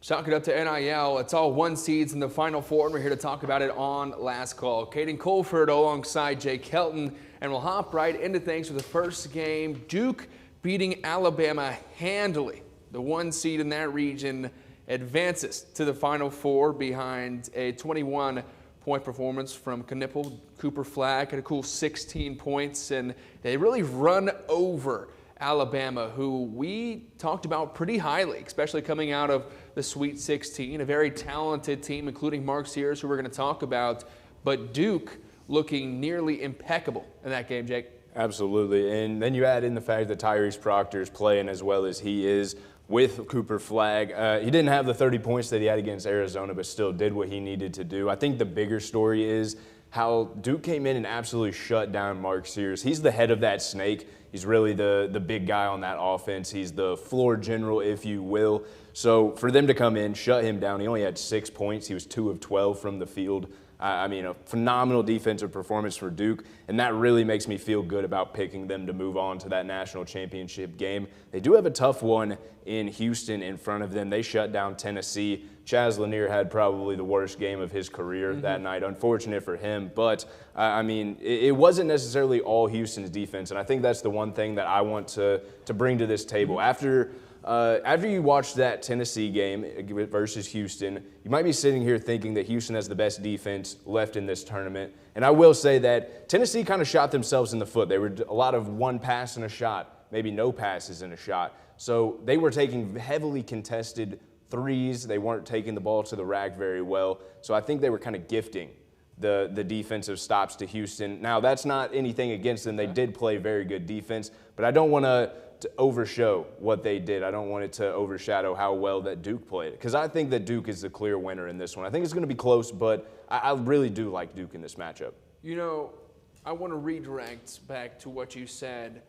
Chalk it up to NIL. It's all one seeds in the Final Four, and we're here to talk about it on Last Call. Caden Colford alongside Jake Helton, and we'll hop right into things for the first game. Duke beating Alabama handily. The one seed in that region advances to the Final Four behind a 21-point performance from Knipple. Cooper Flagg had a cool 16 points, and they really run over Alabama, who we talked about pretty highly, especially coming out of the Sweet 16, a very talented team, including Mark Sears, who we're going to talk about, but Duke looking nearly impeccable in that game, Jake. Absolutely, and then you add in the fact that Tyrese Proctor's playing as well as he is with Cooper Flagg. He didn't have the 30 points that he had against Arizona, but still did what he needed to do. I think the bigger story is how Duke came in and absolutely shut down Mark Sears. He's the head of that snake. He's really the big guy on that offense. He's the floor general, if you will. So for them to come in, shut him down, he only had 6 points. He was 2 of 12 from the field. I mean, a phenomenal defensive performance for Duke, and that really makes me feel good about picking them to move on to that national championship game. They do have a tough one in Houston in front of them. They shut down Tennessee. Chaz Lanier had probably the worst game of his career that night. Unfortunate for him, but I mean, it wasn't necessarily all Houston's defense, and I think that's the one thing that I want to bring to this table. After you watch that Tennessee game versus Houston, you might be sitting here thinking that Houston has the best defense left in this tournament. And I will say that Tennessee kind of shot themselves in the foot. They were a lot of one pass and a shot, maybe no passes and a shot. So they were taking heavily contested threes. They weren't taking the ball to the rack very well. So I think they were kind of gifting the defensive stops to Houston. Now, that's not anything against them. They did play very good defense, but I don't want to overshow what they did. I don't want it to overshadow how well that Duke played, because I think that Duke is the clear winner in this one. I think it's going to be close, but I really do like Duke in this matchup. You know, I want to redirect back to what you said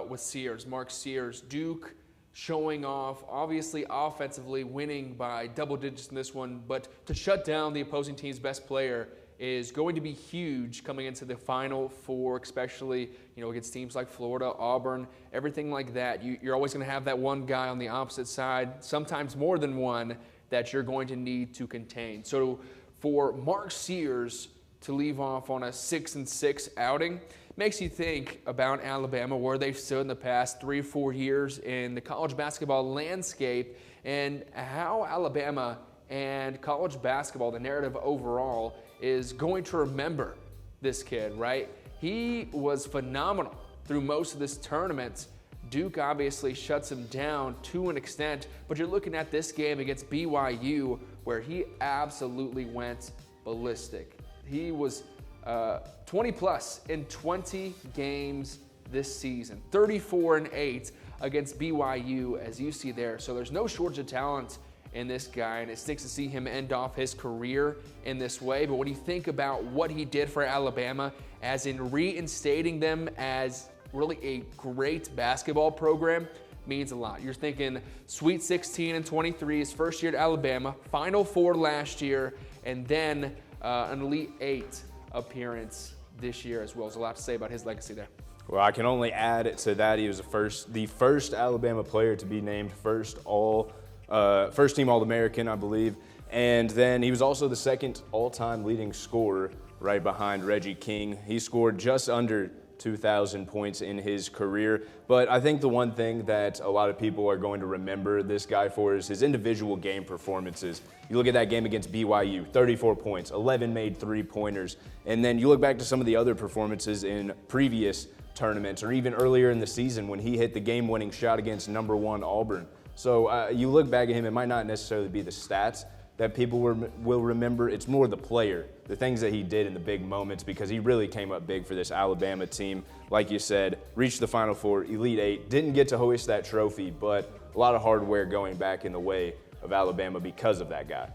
with Sears, Mark Sears. Duke showing off, obviously offensively winning by double digits in this one, but to shut down the opposing team's best player is going to be huge coming into the Final Four, especially, you know, against teams like Florida, Auburn, everything like that. You're always going to have that one guy on the opposite side, sometimes more than one, that you're going to need to contain. So for Mark Sears to leave off on a 6-6 outing makes you think about Alabama, where they've stood in the past 3 or 4 years in the college basketball landscape, and how Alabama and college basketball, the narrative overall, is going to remember this kid, right? He was phenomenal through most of this tournament. Duke obviously shuts him down to an extent, but you're looking at this game against BYU where he absolutely went ballistic. He was 20-plus in 20 games this season, 34-8 against BYU, as you see there. So there's no shortage of talent in this guy, and it stinks to see him end off his career in this way. But when you think about what he did for Alabama, as in reinstating them as really a great basketball program, means a lot. You're thinking Sweet 16 and 23, his first year at Alabama, Final Four last year, and then an Elite 8 appearance this year as well. There's a lot to say about his legacy there. Well, I can only add to that, he was the first Alabama player to be named first team All-American, I believe. And then he was also the second all-time leading scorer right behind Reggie King. He scored just under 2,000 points in his career. But I think the one thing that a lot of people are going to remember this guy for is his individual game performances. You look at that game against BYU, 34 points, 11 made three-pointers. And then you look back to some of the other performances in previous tournaments, or even earlier in the season when he hit the game-winning shot against number 1 Auburn. So you look back at him, it might not necessarily be the stats that people will remember. It's more the player, the things that he did in the big moments, because he really came up big for this Alabama team. Like you said, reached the Final Four, Elite 8, didn't get to hoist that trophy, but a lot of hardware going back in the way of Alabama because of that guy.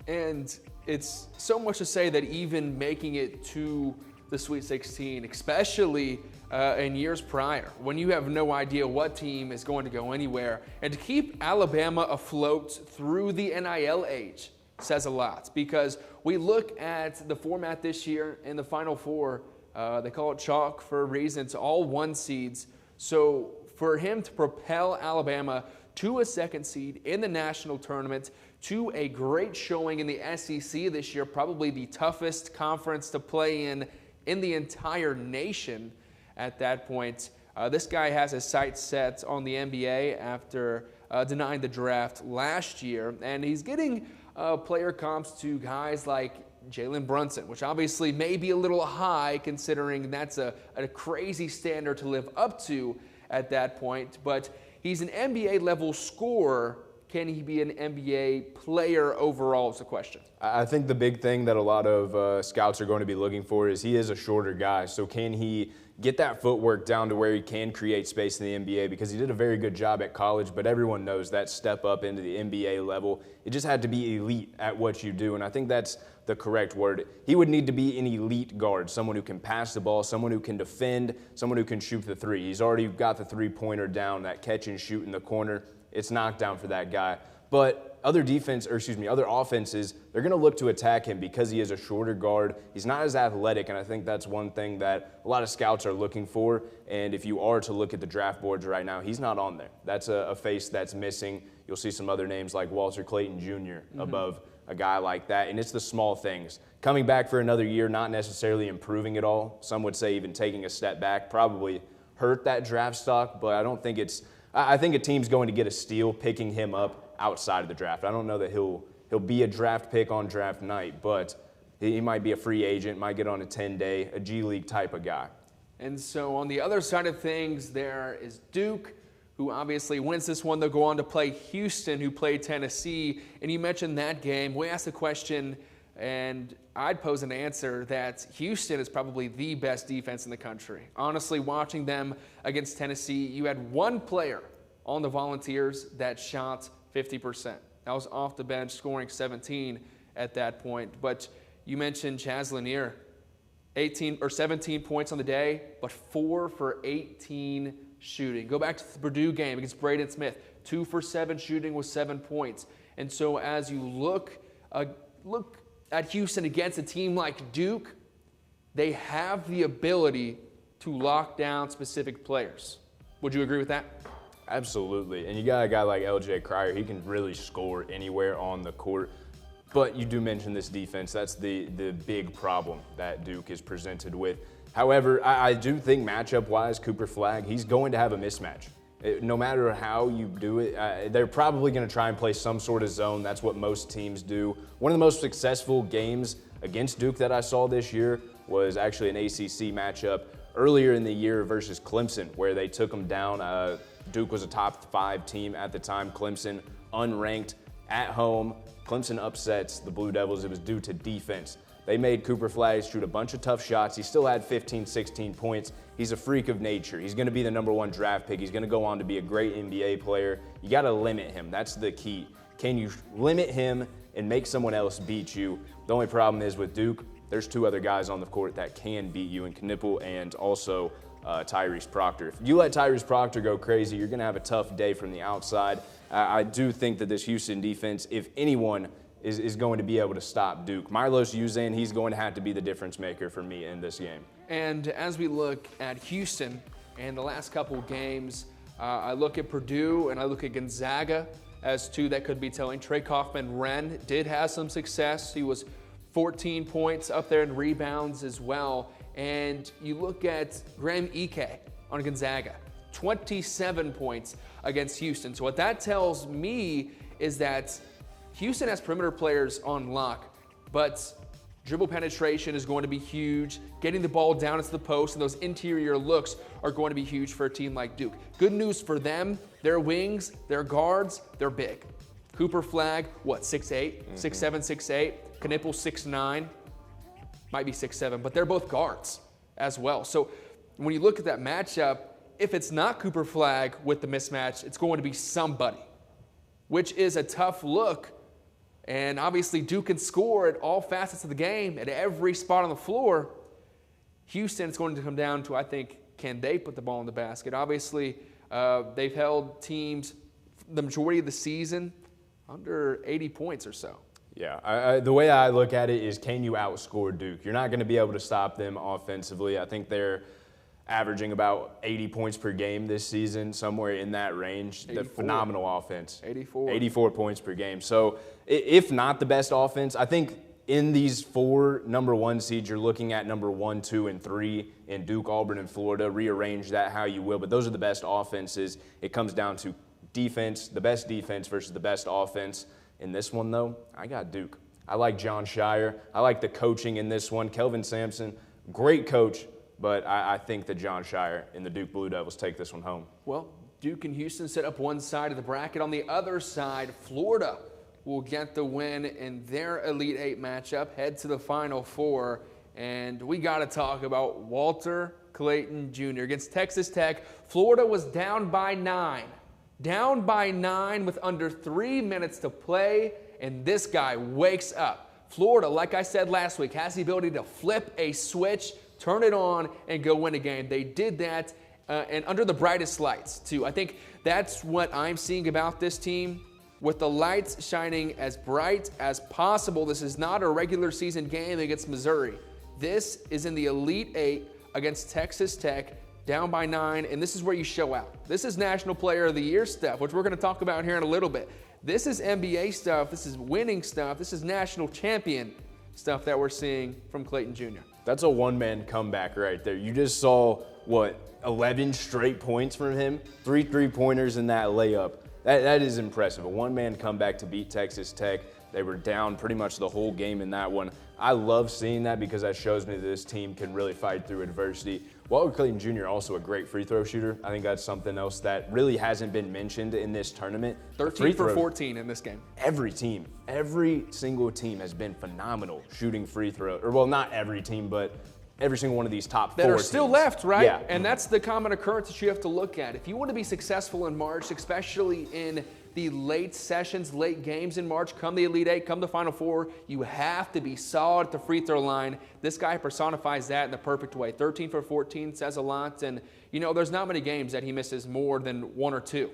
And it's so much to say that even making it to the Sweet 16, especially in years prior, when you have no idea what team is going to go anywhere, and to keep Alabama afloat through the NIL age says a lot, because we look at the format this year in the Final Four. They call it chalk for a reason. It's all one seeds. So for him to propel Alabama to a second seed in the national tournament, to a great showing in the SEC this year, probably the toughest conference to play in the entire nation at that point. This guy has his sights set on the NBA after denying the draft last year, and he's getting player comps to guys like Jalen Brunson, which obviously may be a little high considering that's a crazy standard to live up to at that point, but he's an NBA-level scorer. Can he be an NBA player overall is the question. I think the big thing that a lot of scouts are going to be looking for is he is a shorter guy. So can he get that footwork down to where he can create space in the NBA? Because he did a very good job at college, but everyone knows that step up into the NBA level, it just had to be elite at what you do. And I think that's the correct word. He would need to be an elite guard, someone who can pass the ball, someone who can defend, someone who can shoot the three. He's already got the three-pointer down, that catch and shoot in the corner. It's knockdown for that guy. But other offenses, they're going to look to attack him because he is a shorter guard. He's not as athletic, and I think that's one thing that a lot of scouts are looking for. And if you are to look at the draft boards right now, he's not on there. That's a face that's missing. You'll see some other names like Walter Clayton Jr. Above a guy like that, and it's the small things. Coming back for another year, not necessarily improving at all. Some would say even taking a step back, probably hurt that draft stock, but I don't think it's – I think a team's going to get a steal picking him up outside of the draft. I don't know that he'll be a draft pick on draft night, but he might be a free agent, might get on a 10-day, a G League type of guy. And so on the other side of things, there is Duke, who obviously wins this one. They'll go on to play Houston, who played Tennessee. And you mentioned that game. We asked the question, and I'd pose an answer that Houston is probably the best defense in the country. Honestly, watching them against Tennessee, you had one player on the Volunteers that shot 50%. That was off the bench, scoring 17 at that point. But you mentioned Chaz Lanier, 17 points on the day, but 4 for 18 shooting. Go back to the Purdue game against Braden Smith, 2 for 7 shooting with 7 points. And so as you look at Houston against a team like Duke, they have the ability to lock down specific players. Would you agree with that? Absolutely. And you got a guy like LJ Cryer, he can really score anywhere on the court. But you do mention this defense. That's the big problem that Duke is presented with. However, I do think matchup-wise, Cooper Flagg, he's going to have a mismatch. No matter how you do it, they're probably going to try and play some sort of zone. That's what most teams do. One of the most successful games against Duke that I saw this year was actually an ACC matchup earlier in the year versus Clemson, where they took them down. Duke was a top 5 team at the time. Clemson, unranked, at home. Clemson upsets the Blue Devils. It was due to defense. They made Cooper Flagg shoot a bunch of tough shots. He still had 15, 16 points. He's a freak of nature. He's going to be the #1 draft pick. He's going to go on to be a great NBA player. You got to limit him. That's the key. Can you limit him and make someone else beat you? The only problem is with Duke, there's 2 other guys on the court that can beat you, in Knipple and also Tyrese Proctor. If you let Tyrese Proctor go crazy, you're going to have a tough day from the outside. I do think that this Houston defense, if anyone is going to be able to stop Duke. Milos Uzan, he's going to have to be the difference maker for me in this game. And as we look at Houston and the last couple games, I look at Purdue and I look at Gonzaga as 2 that could be telling. Trey Kaufman-Renn did have some success. He was 14 points up there in rebounds as well. And you look at Graham Ike on Gonzaga, 27 points against Houston. So what that tells me is that Houston has perimeter players on lock, but dribble penetration is going to be huge. Getting the ball down into the post and those interior looks are going to be huge for a team like Duke. Good news for them, their wings, their guards, they're big. Cooper Flagg, 6'8", 6'7", 6'8". Knipple, 6'9", might be 6'7", but they're both guards as well. So when you look at that matchup, if it's not Cooper Flagg with the mismatch, it's going to be somebody, which is a tough look. And obviously Duke can score at all facets of the game, at every spot on the floor. Houston, it's going to come down to, I think, can they put the ball in the basket? Obviously, they've held teams the majority of the season under 80 points or so. Yeah, the way I look at it is, can you outscore Duke? You're not going to be able to stop them offensively. I think they're averaging about 80 points per game this season, somewhere in that range. 84. The phenomenal offense. 84 points per game. So if not the best offense, I think in these 4 number 1 seeds, you're looking at number 1, 2, and 3 in Duke, Auburn, and Florida. Rearrange that how you will, but those are the best offenses. It comes down to defense, the best defense versus the best offense. In this one, though, I got Duke. I like John Shire. I like the coaching in this one. Kelvin Sampson, great coach, but I think that John Shire and the Duke Blue Devils take this one home. Well, Duke and Houston set up one side of the bracket. On the other side, Florida will get the win in their Elite Eight matchup, head to the Final Four. And we got to talk about Walter Clayton Jr. against Texas Tech. Florida was down by 9. Down by 9 with under 3 minutes to play, and this guy wakes up. Florida, like I said last week, has the ability to flip a switch, turn it on, and go win a game. They did that, and under the brightest lights, too. I think that's what I'm seeing about this team. With the lights shining as bright as possible, this is not a regular season game against Missouri. This is in the Elite Eight against Texas Tech, down by 9, and this is where you show out. This is National Player of the Year stuff, which we're going to talk about here in a little bit. This is NBA stuff. This is winning stuff. This is national champion stuff that we're seeing from Clayton Jr. That's a one-man comeback right there. You just saw, 11 straight points from him? 3 3-pointers in that layup. That is impressive. A one-man comeback to beat Texas Tech. They were down pretty much the whole game in that one. I love seeing that because that shows me that this team can really fight through adversity. Walter Clayton Jr. also a great free throw shooter. I think that's something else that really hasn't been mentioned in this tournament. 13 for 14 in this game. Every single team has been phenomenal shooting free throws. Or, well, not every team, but every single one of these top 4 that are teams. still left, right? Yeah. And that's the common occurrence that you have to look at. If you want to be successful in March, especially in the late sessions, late games in March, come the Elite Eight, come the Final Four, you have to be solid at the free throw line. This guy personifies that in the perfect way. 13 for 14 says a lot. And, there's not many games that he misses more than 1 or 2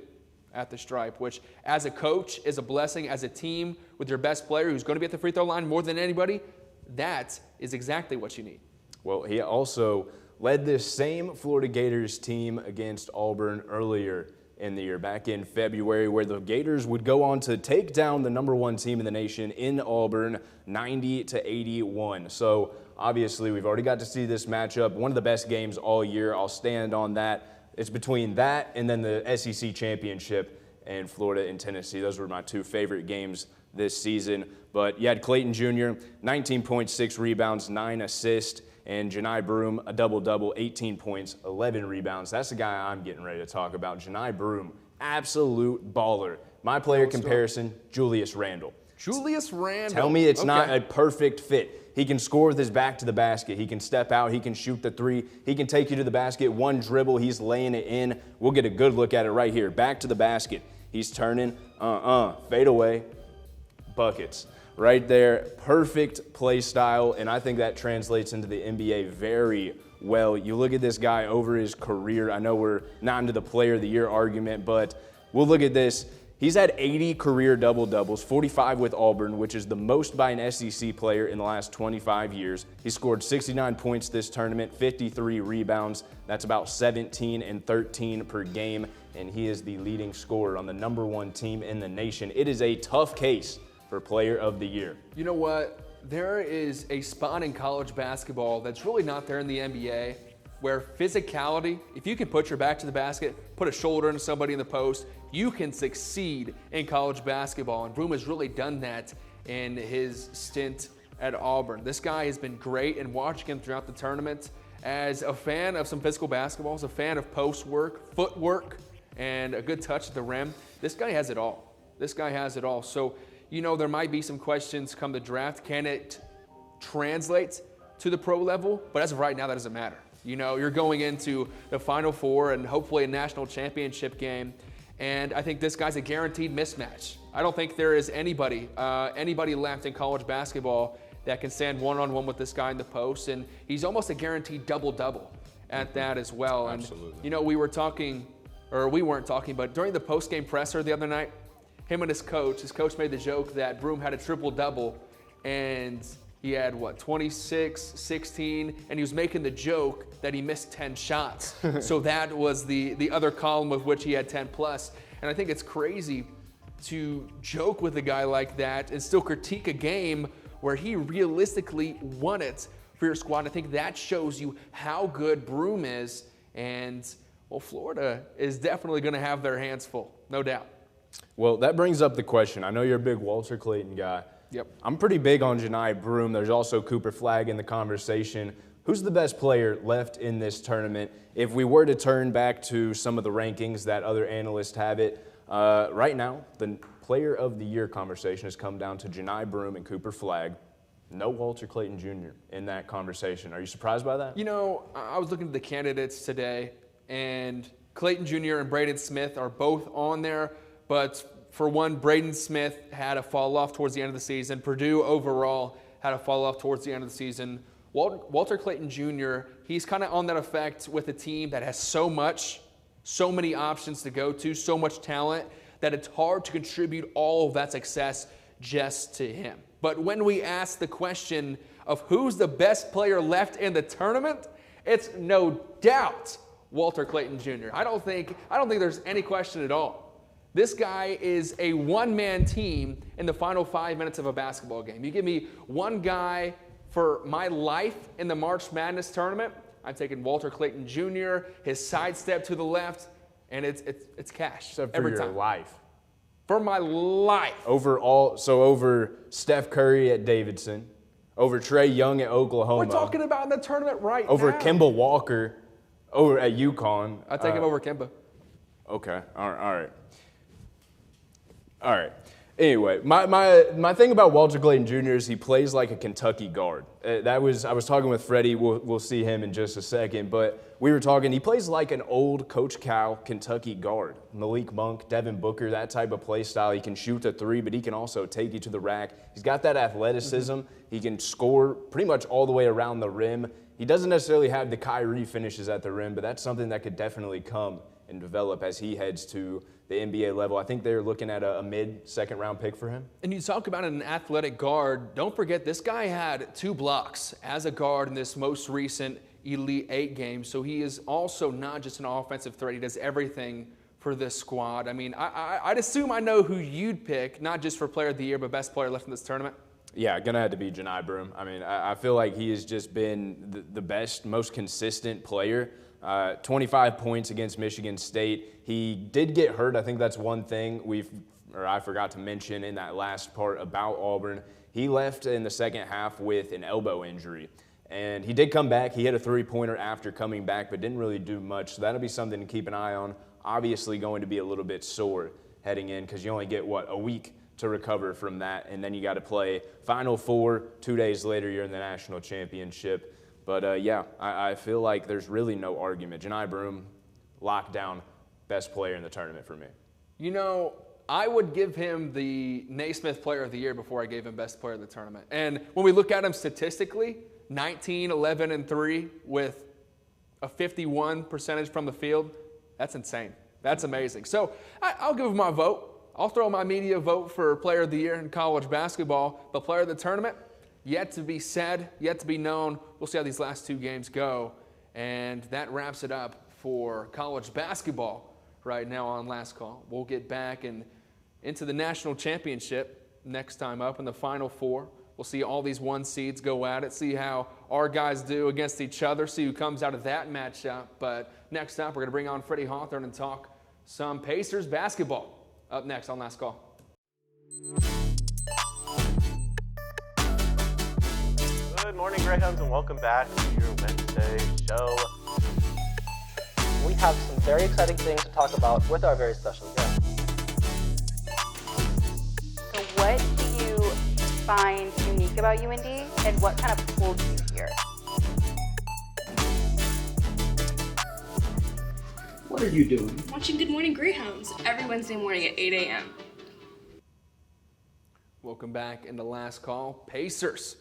at the stripe, which as a coach is a blessing. As a team with your best player who's going to be at the free throw line more than anybody, that is exactly what you need. Well, he also led this same Florida Gators team against Auburn earlier in the year, back in February, where the Gators would go on to take down the number 1 team in the nation in Auburn, 90-81. So obviously we've already got to see this matchup, one of the best games all year. I'll stand on that. It's between that and then the SEC championship and Florida and Tennessee. Those were my 2 favorite games this season. But you had Clayton Jr., 19.6 rebounds, 9 assists. And JOHNI BROOME, a double-double, 18 points, 11 rebounds. That's the guy I'm getting ready to talk about. JOHNI BROOME, absolute baller. My player comparison, Julius Randle. Julius Randle. Tell me it's not a perfect fit. He can score with his back to the basket. He can step out. He can shoot the 3. He can take you to the basket. One dribble, he's laying it in. We'll get a good look at it right here. Back to the basket. He's turning, fade away, buckets. Right there, perfect play style, and I think that translates into the NBA very well. You look at this guy over his career. I know we're not into the Player of the Year argument, but we'll look at this. He's had 80 career double-doubles, 45 with Auburn, which is the most by an SEC player in the last 25 years. He scored 69 points this tournament, 53 rebounds. That's about 17 and 13 per game, and he is the leading scorer on the number 1 team in the nation. It is a tough case for Player of the Year. You know what? There is a spot in college basketball that's really not there in the NBA where physicality, if you can put your back to the basket, put a shoulder into somebody in the post, you can succeed in college basketball. And Broome has really done that in his stint at Auburn. This guy has been great, and watching him throughout the tournament, as a fan of some physical basketball, as a fan of post work, footwork, and a good touch at the rim, this guy has it all. This guy has it all. So, there might be some questions come the draft. Can it translate to the pro level? But as of right now, that doesn't matter. You're going into the Final Four and hopefully a national championship game. And I think this guy's a guaranteed mismatch. I don't think there is anybody left in college basketball that can stand one-on-one with this guy in the post. And he's almost a guaranteed double-double at that as well. Absolutely. And, we weren't talking, but during the post-game presser the other night, him and his coach made the joke that Broome had a triple-double, and he had, 26, 16, and he was making the joke that he missed 10 shots. So that was the other column of which he had 10 plus. And I think it's crazy to joke with a guy like that and still critique a game where he realistically won it for your squad. And I think that shows you how good BROOME is. And, well, Florida is definitely going to have their hands full, no doubt. Well, that brings up the question. I know you're a big Walter Clayton guy. Yep. I'm pretty big on JOHNI BROOME. There's also Cooper Flagg in the conversation. Who's the best player left in this tournament? If we were to turn back to some of the rankings that other analysts have it, right now, the Player of the Year conversation has come down to JOHNI BROOME and Cooper Flagg. No Walter Clayton Jr. in that conversation. Are you surprised by that? You know, I was looking at the candidates today, and Clayton Jr. and Braden Smith are both on there, but for one, Braden Smith had a fall off towards the end of the season. Purdue overall had a fall off towards the end of the season. Walter Clayton Jr., he's kind of on that effect with a team that has so many options to go to, so much talent, that it's hard to contribute all of that success just to him. But when we ask the question of who's the best player left in the tournament, it's no doubt Walter Clayton Jr. I don't think there's any question at all. This guy is a one-man team in the final 5 minutes of a basketball game. You give me one guy for my life in the March Madness tournament, I'm taking Walter Clayton Jr., his sidestep to the left, and it's cash. Except for every your time. life. For my life. Over Steph Curry at Davidson, over Trae Young at Oklahoma. We're talking about in the tournament right over now. Over Kemba Walker over at UConn. I'll take him over Kemba. Okay, all right. Anyway, my thing about Walter Clayton Jr. is he plays like a Kentucky guard. I was talking with Freddie. We'll see him in just a second. But we were talking. He plays like an old Coach Cal Kentucky guard. Malik Monk, Devin Booker, that type of play style. He can shoot the three, but he can also take you to the rack. He's got that athleticism. He can score pretty much all the way around the rim. He doesn't necessarily have the Kyrie finishes at the rim, but that's something that could definitely come and develop as he heads to the NBA level. I think they're looking at a mid-second round pick for him. And you talk about an athletic guard. Don't forget, this guy had 2 blocks as a guard in this most recent Elite 8 game. So he is also not just an offensive threat. He does everything for this squad. I mean, I'd assume I know who you'd pick, not just for Player of the Year, but best player left in this tournament. Yeah, going to have to be JOHNI BROOME. I mean, I feel like he has just been the best, most consistent player. 25 points against Michigan State. He did get hurt. I think that's one thing I forgot to mention in that last part about Auburn. He left in the second half with an elbow injury. And he did come back. He hit a three-pointer after coming back, but didn't really do much. So that'll be something to keep an eye on. Obviously going to be a little bit sore heading in because you only get, a week to recover from that. And then you got to play Final Four. 2 days later, you're in the national championship. But, I feel like there's really no argument. JOHNI BROOME, lockdown, best player in the tournament for me. You know, I would give him the Naismith Player of the Year before I gave him best player of the tournament. And when we look at him statistically, 19, 11, and 3 with a 51% from the field, that's insane. That's amazing. So I'll give him my vote. I'll throw my media vote for Player of the Year in college basketball. But Player of the Tournament, yet to be said, yet to be known. We'll see how these last 2 games go. And that wraps it up for college basketball right now on Last Call. We'll get back into the national championship next time up in the Final Four. We'll see all these 1 seeds go at it, see how our guys do against each other, see who comes out of that matchup. But next up, we're going to bring on Freddie Hawthorne and talk some Pacers basketball. Up next on Last Call. Good morning, Greyhounds, and welcome back to your Wednesday show. We have some very exciting things to talk about with our very special guest. So what do you find unique about UND, and what kind of pulled you here? What are you doing? Watching Good Morning Greyhounds every Wednesday morning at 8 a.m. Welcome back into Last Call. Pacers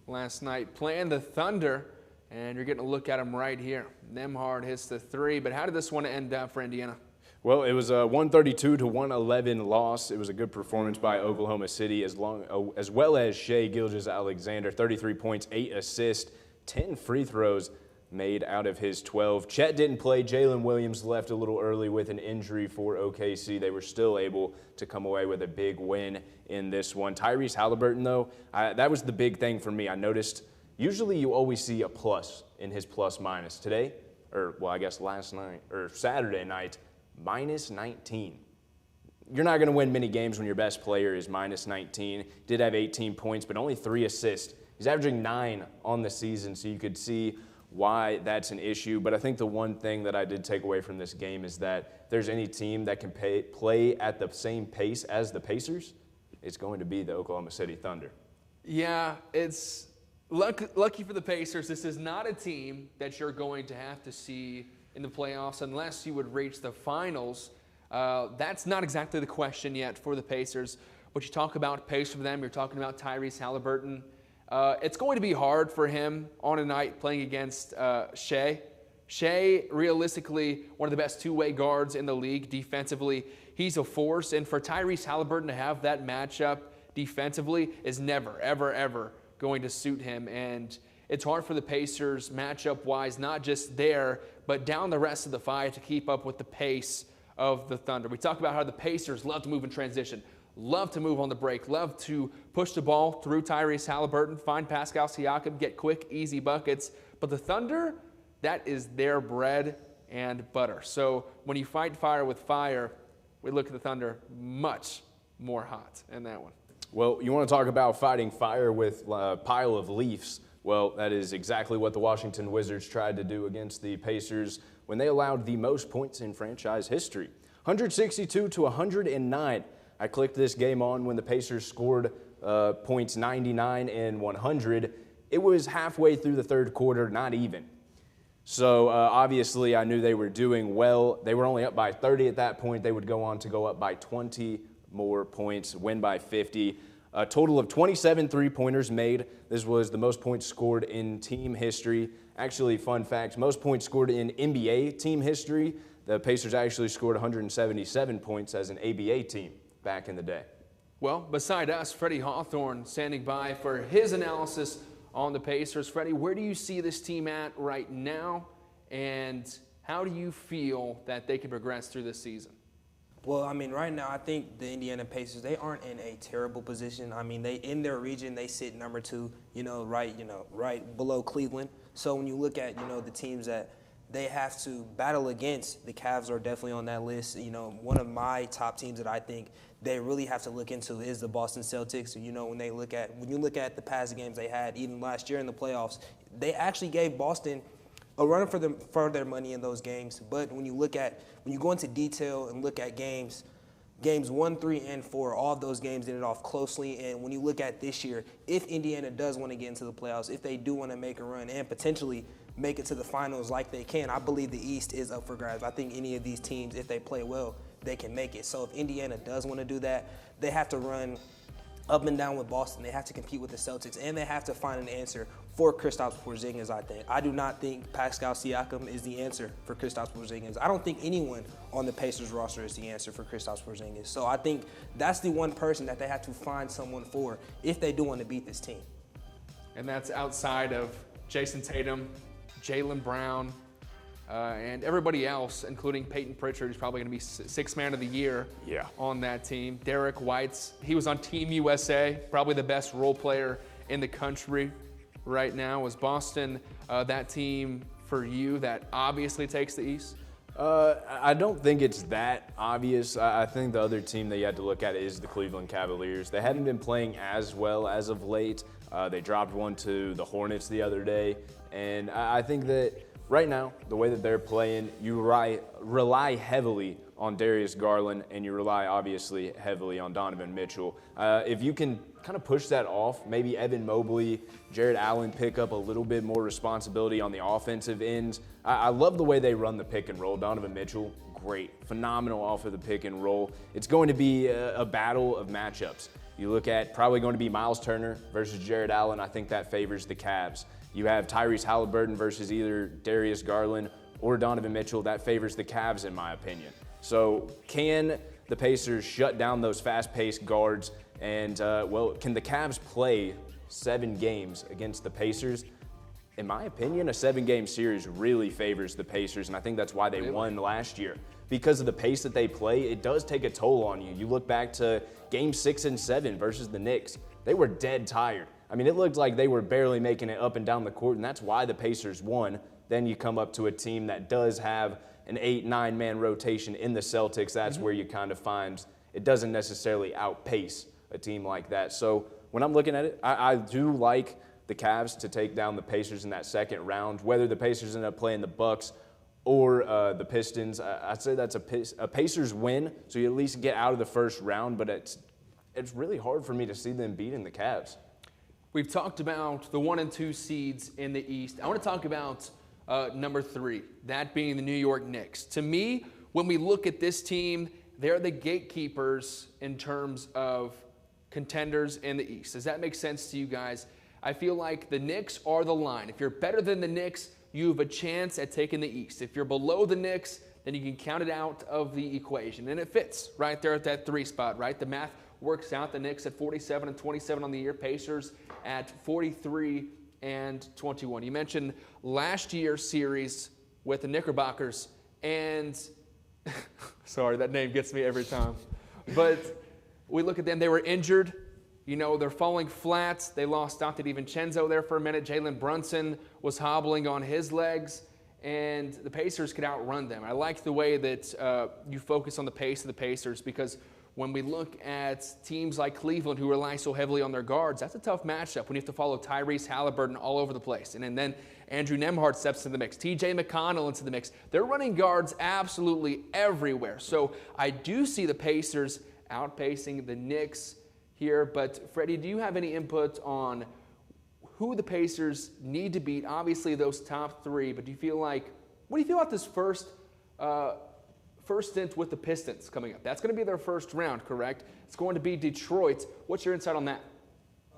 last night playing the Thunder, and you're getting a look at them right here. Nembhard hits the 3, but how did this one end up for Indiana? Well, it was a 132-111 loss. It was a good performance by Oklahoma City as well as Shai Gilgeous-Alexander, 33 points, 8 assists, 10 free throws made out of his 12. Chet didn't play. Jalen Williams left a little early with an injury for OKC. They were still able to come away with a big win in this one. Tyrese Halliburton, though, that was the big thing for me. I noticed usually you always see a plus in his plus-minus. Today, I guess last night, or Saturday night, minus 19. You're not going to win many games when your best player is minus 19. Did have 18 points, but only 3 assists. He's averaging 9 on the season, so you could see why that's an issue. But I think the one thing that I did take away from this game is that if there's any team that can play at the same pace as the Pacers, it's going to be the Oklahoma City Thunder. Yeah, it's lucky for the Pacers. This is not a team that you're going to have to see in the playoffs unless you would reach the finals. That's not exactly the question yet for the Pacers. But you talk about pace for them, you're talking about Tyrese Halliburton. It's going to be hard for him on a night playing against Shai. Shai, realistically, one of the best two-way guards in the league defensively. He's a force, and for Tyrese Halliburton to have that matchup defensively is never, ever, ever going to suit him. And it's hard for the Pacers matchup-wise, not just there, but down the rest of the five to keep up with the pace of the Thunder. We talk about how the Pacers love to move in transition, love to move on the break, love to push the ball through Tyrese Halliburton, find Pascal Siakam, get quick, easy buckets. But the Thunder, that is their bread and butter. So when you fight fire with fire, we look at the Thunder much more hot in that one. Well, you want to talk about fighting fire with a pile of Leafs. Well, that is exactly what the Washington Wizards tried to do against the Pacers when they allowed the most points in franchise history. 162-109. I clicked this game on when the Pacers scored points 99 and 100. It was halfway through the third quarter, not even. So obviously I knew they were doing well. They were only up by 30 at that point. They would go on to go up by 20 more points, win by 50. A total of 27 three-pointers made. This was the most points scored in team history. Actually, fun fact, most points scored in NBA team history. The Pacers actually scored 177 points as an ABA team back in the day. Well, beside us, Freddie Hawthorne standing by for his analysis on the Pacers. Freddie, where do you see this team at right now, and how do you feel that they can progress through this season? Well, I mean, right now, I think the Indiana Pacers, they aren't in a terrible position. I mean, they in their region, they sit number 2, right below Cleveland. So when you look at, the teams that they have to battle against, the Cavs are definitely on that list. One of my top teams that I think they really have to look into is the Boston Celtics. When you look at the past games they had, even last year in the playoffs, they actually gave Boston a run for their money in those games. But when you go into detail and look at games 1, 3, and 4, all of those games ended off closely. And when you look at this year, if Indiana does want to get into the playoffs, if they do want to make a run and potentially make it to the finals like they can, I believe the East is up for grabs. I think any of these teams, if they play well, they can make it. So if Indiana does want to do that, they have to run up and down with Boston. They have to compete with the Celtics, and they have to find an answer for Kristaps Porzingis, I think. I do not think Pascal Siakam is the answer for Kristaps Porzingis. I don't think anyone on the Pacers roster is the answer for Kristaps Porzingis. So I think that's the one person that they have to find someone for if they do want to beat this team. And that's outside of Jason Tatum, Jaylen Brown, and everybody else, including Peyton Pritchard, who's probably going to be Sixth Man of the Year on that team. Derek White's, he was on Team USA, probably the best role player in the country right now. Was Boston that team for you that obviously takes the East? I don't think it's that obvious. I think the other team that you had to look at is the Cleveland Cavaliers. They haven't been playing as well as of late. They dropped one to the Hornets the other day. And I think that right now, the way that they're playing, you rely heavily on Darius Garland, and you rely obviously heavily on Donovan Mitchell. If you can kind of push that off, maybe Evan Mobley, Jared Allen pick up a little bit more responsibility on the offensive end. I love the way they run the pick and roll. Donovan Mitchell, great, phenomenal off of the pick and roll. It's going to be a battle of matchups. You look at probably going to be Miles Turner versus Jared Allen. I think that favors the Cavs. You have Tyrese Halliburton versus either Darius Garland or Donovan Mitchell. That favors the Cavs, in my opinion. So can the Pacers shut down those fast-paced guards? And, can the Cavs play 7 games against the Pacers? In my opinion, a 7-game series really favors the Pacers, and I think that's why they won last year. Because of the pace that they play, it does take a toll on you. You look back to Game 6 and 7 versus the Knicks. They were dead tired. I mean, it looked like they were barely making it up and down the court, and that's why the Pacers won. Then you come up to a team that does have an 8-9-man rotation in the Celtics. That's where you kind of find it doesn't necessarily outpace a team like that. So when I'm looking at it, I do like the Cavs to take down the Pacers in that second round. Whether the Pacers end up playing the Bucks or the Pistons, I'd say that's a Pacers win, so you at least get out of the first round, but it's really hard for me to see them beating the Cavs. We've talked about the 1 and 2 seeds in the East. I want to talk about number 3, that being the New York Knicks. To me, when we look at this team, they're the gatekeepers in terms of contenders in the East. Does that make sense to you guys? I feel like the Knicks are the line. If you're better than the Knicks, you have a chance at taking the East. If you're below the Knicks, then you can count it out of the equation. And it fits right there at that 3 spot, right? The math works out. The Knicks at 47 and 27 on the year. Pacers at 43 and 21. You mentioned last year's series with the Knickerbockers, and sorry, that name gets me every time. But we look at them, they were injured. You know, they're falling flat. They lost Dante DiVincenzo there for a minute. Jalen Brunson was hobbling on his legs, and the Pacers could outrun them. I like the way that you focus on the pace of the Pacers, because when we look at teams like Cleveland who rely so heavily on their guards, that's a tough matchup when you have to follow Tyrese Halliburton all over the place. And then Andrew Nembhard steps into the mix, TJ McConnell into the mix. They're running guards absolutely everywhere. So I do see the Pacers outpacing the Knicks here. But Freddie, do you have any input on who the Pacers need to beat? Obviously those top 3, but what do you feel about this first stint with the Pistons coming up? That's going to be their first round, correct? It's going to be Detroit. What's your insight on that?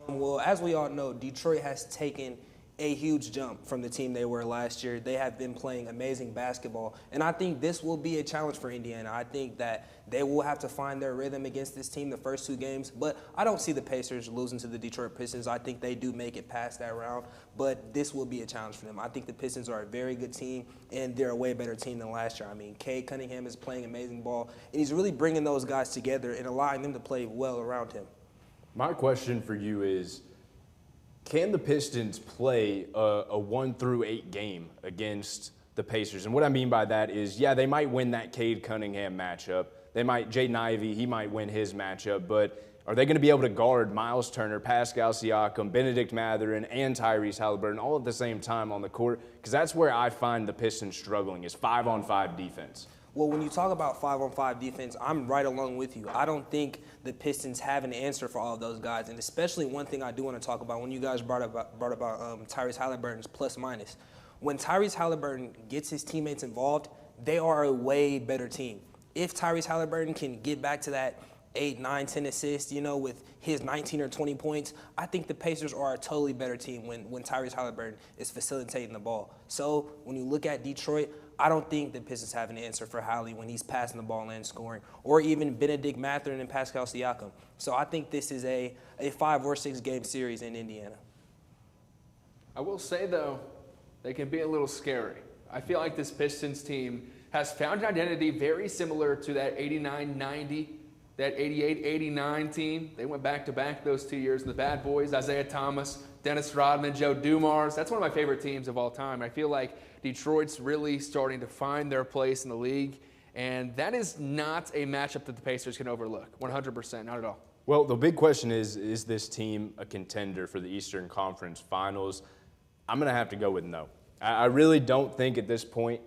Well, as we all know, Detroit has taken a huge jump from the team they were last year. They have been playing amazing basketball, and I think this will be a challenge for Indiana. I think that they will have to find their rhythm against this team the first 2 games, but I don't see the Pacers losing to the Detroit Pistons. I think they do make it past that round, but this will be a challenge for them. I think the Pistons are a very good team, and they're a way better team than last year. I mean, Cade Cunningham is playing amazing ball, and he's really bringing those guys together and allowing them to play well around him. My question for you is, can the Pistons play a 1-8 game against the Pacers? And what I mean by that is, yeah, they might win that Cade Cunningham matchup. Jaden Ivey, he might win his matchup. But are they going to be able to guard Miles Turner, Pascal Siakam, Benedict Mathurin, and Tyrese Halliburton all at the same time on the court? Because that's where I find the Pistons struggling, is 5-on-5 defense. Well, when you talk about 5-on-5 defense, I'm right along with you. I don't think the Pistons have an answer for all of those guys, and especially one thing I do want to talk about when you guys brought about Tyrese Halliburton's plus-minus. When Tyrese Halliburton gets his teammates involved, they are a way better team. If Tyrese Halliburton can get back to that 8, 9, 10 assists, with his 19 or 20 points, I think the Pacers are a totally better team when Tyrese Halliburton is facilitating the ball. So when you look at Detroit, I don't think the Pistons have an answer for Hallie when he's passing the ball and scoring, or even Benedict Mathurin and Pascal Siakam. So I think this is a 5 or 6 game series in Indiana. I will say, though, they can be a little scary. I feel like this Pistons team has found an identity very similar to that 89-90, that 88-89 team. They went back-to-back those 2 years. The Bad Boys, Isaiah Thomas, Dennis Rodman, Joe Dumars. That's one of my favorite teams of all time. I feel like Detroit's really starting to find their place in the league, and that is not a matchup that the Pacers can overlook, 100%, not at all. Well, the big question is this team a contender for the Eastern Conference Finals? I'm going to have to go with no. I really don't think at this point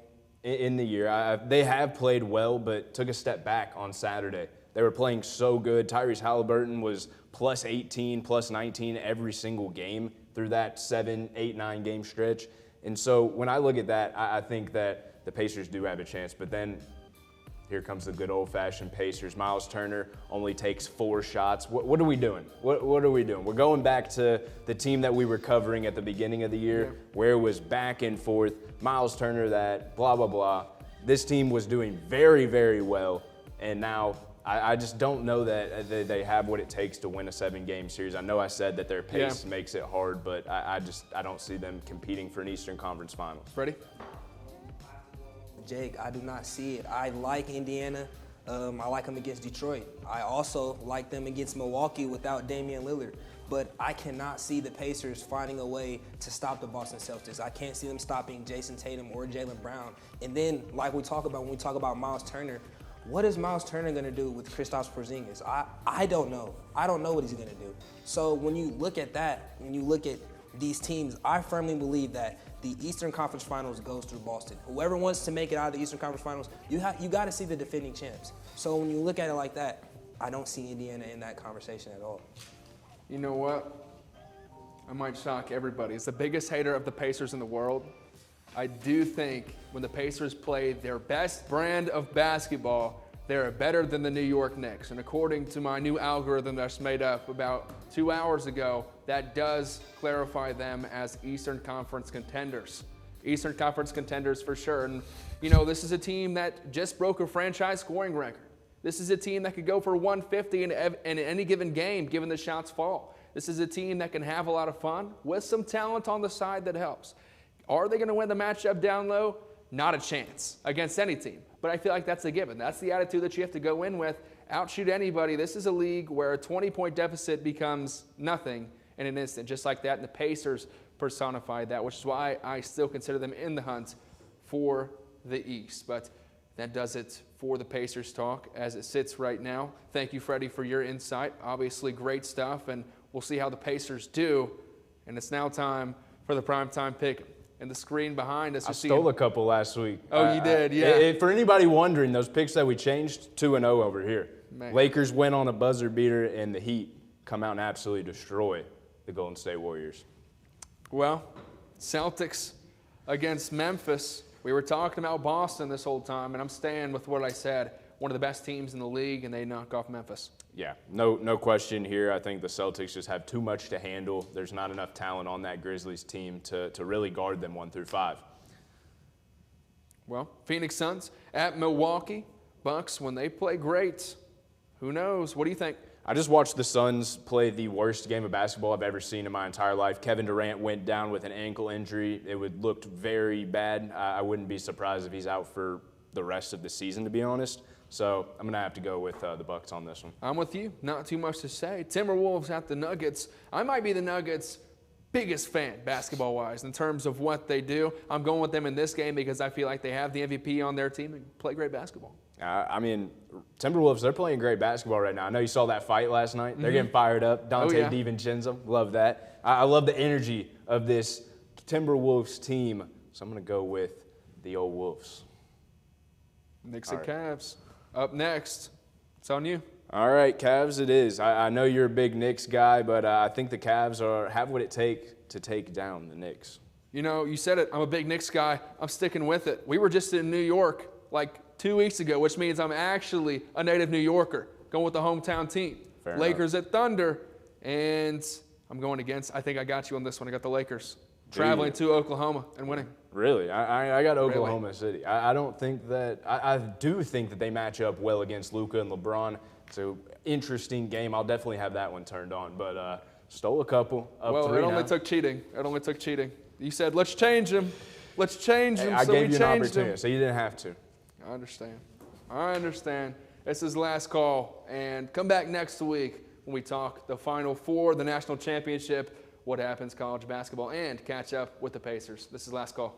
in the year. They have played well, but took a step back on Saturday. They were playing so good. Tyrese Halliburton was plus 18, plus 19 every single game through that 7, 8, 9 game stretch. And so when I look at that, I think that the Pacers do have a chance. But then here comes the good old-fashioned Pacers. Miles Turner only takes 4 shots. What are we doing? What are we doing? We're going back to the team that we were covering at the beginning of the year, where it was back and forth. Miles Turner, that blah, blah, blah. this team was doing very, very well, and now I just don't know that they have what it takes to win a 7-game series. I know I said that their pace makes it hard, but I don't see them competing for an Eastern Conference Finals. Freddie? Jake, I do not see it. I like Indiana. I like them against Detroit. I also like them against Milwaukee without Damian Lillard. But I cannot see the Pacers finding a way to stop the Boston Celtics. I can't see them stopping Jason Tatum or Jaylen Brown. And then, like we talk about when we talk about Miles Turner, what is Miles Turner going to do with Kristaps Porzingis? I don't know. I don't know what he's going to do. So when you look at that, when you look at these teams, I firmly believe that the Eastern Conference Finals goes through Boston. Whoever wants to make it out of the Eastern Conference Finals, you got to see the defending champs. So when you look at it like that, I don't see Indiana in that conversation at all. You know what? I might shock everybody. As the biggest hater of the Pacers in the world, I do think when the Pacers play their best brand of basketball, they're better than the New York Knicks. And according to my new algorithm that's made up about 2 hours ago, that does clarify them as Eastern Conference contenders. Eastern Conference contenders for sure. And, you know, this is a team that just broke a franchise scoring record. This is a team that could go for 150 in any given game, given the shots fall. This is a team that can have a lot of fun with some talent on the side that helps. Are they going to win the matchup down low? Not a chance against any team. But I feel like that's a given. That's the attitude that you have to go in with. Outshoot anybody. This is a league where a 20-point deficit becomes nothing in an instant, just like that. And the Pacers personified that, which is why I still consider them in the hunt for the East. But that does it for the Pacers talk as it sits right now. Thank you, Freddie, for your insight. Obviously, great stuff, and we'll see how the Pacers do. And it's now time for the Primetime Pick 'Em. And the screen behind us. I stole a couple last week. Oh, you did, yeah. For anybody wondering, those picks that we changed, 2-0 over here. Man. Lakers went on a buzzer beater, and the Heat come out and absolutely destroy the Golden State Warriors. Well, Celtics against Memphis. We were talking about Boston this whole time, and I'm staying with what I said. One of the best teams in the league, and they knock off Memphis. Yeah, no question here. I think the Celtics just have too much to handle. There's not enough talent on that Grizzlies team to really guard them 1 through 5. Well, Phoenix Suns at Milwaukee. Bucks, when they play great, who knows? What do you think? I just watched the Suns play the worst game of basketball I've ever seen in my entire life. Kevin Durant went down with an ankle injury. It looked very bad. I wouldn't be surprised if he's out for the rest of the season, to be honest. So I'm going to have to go with the Bucks on this one. I'm with you. Not too much to say. Timberwolves at the Nuggets. I might be the Nuggets' biggest fan, basketball-wise, in terms of what they do. I'm going with them in this game because I feel like they have the MVP on their team and play great basketball. I mean, Timberwolves, they're playing great basketball right now. I know you saw that fight last night. They're getting fired up. Dante DiVincenzo, love that. I love the energy of this Timberwolves team. So I'm going to go with the old Wolves. Knicks and Cavs. Up next, it's on you. All right, Cavs it is. I know you're a big Knicks guy, but I think the Cavs have what it takes to take down the Knicks. You know, you said it. I'm a big Knicks guy. I'm sticking with it. We were just in New York like 2 weeks ago, which means I'm actually a native New Yorker, going with the hometown team. Fair Lakers at Thunder, and I'm going against. I think I got you on this one. I got the Lakers. Traveling to Oklahoma and winning. Really? I got Oklahoma City. I don't think that – I do think that they match up well against Luka and LeBron. It's an interesting game. I'll definitely have that one turned on. But stole a couple. Well, it only took cheating. It only took cheating. You said, let's change him. Let's change him. I so gave we you an changed opportunity, him. so you didn't have to. I understand. This is last call. And come back next week when we talk the Final Four, the national championship, what happens college basketball, and catch up with the Pacers. This is last call.